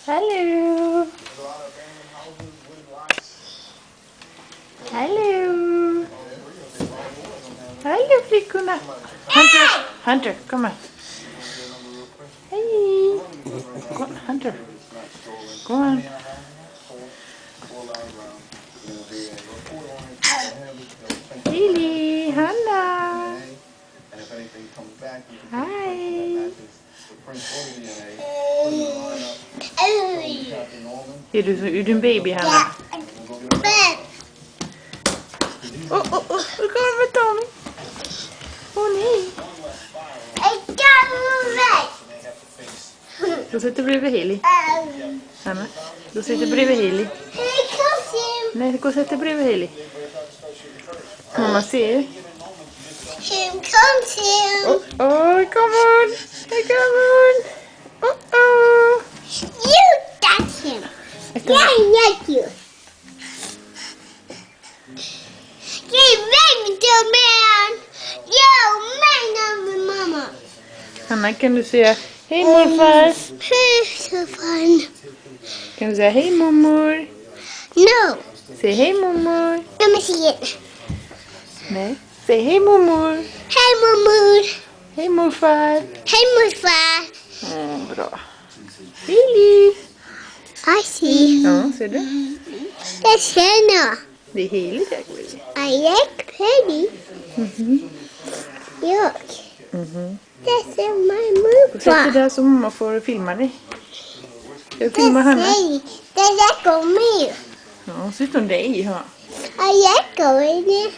Hello. Hello. Hello flickorna. Hunter, kom här. Hej. Hunter. Kom här. Lily, Hanna. Hej. Är du en baby, Hanna? Nu kommer Tommy. Åh nej. Du sitter bredvid Haley. Hanna, du sitter bredvid Haley. Nej, gå och sätt dig bredvid Haley. Mamma ser. Come on. You touch him. Yeah, you. Give me to man. You man, mama. Hanna, kan du säga hej morfar? So fun. Kan du säga hej mormor? No. Säg hej mormor. Let me see it. Nej, säg hej mormor. Hey, Mumu. Hej morfar. Hey, Mufa. Bra. Lily. I see. Ja, ser du? That's Hannah. Det är Haley där, Willy. I like Penny. Look. That's my Sätt dig Mufa. där så mamma får filma dig. Jag filmar Hanna. That's like me. Ja, sitter hon dig, ja. I like it.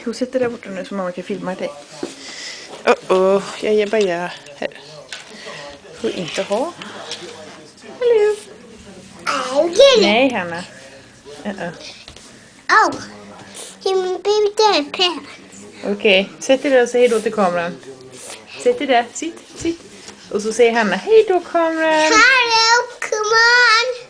Hon sitter där borta nu så mamma kan filma dig. Jag ger bara här. Får inte ha. Hallå. I'll get it. Nej, Hanna. Oh. Him baby dad pants. Okej, sätt dig där och säg hej då till kameran. Sätt dig där, sitt. Och så säger Hanna hej då kameran. Hello, come on.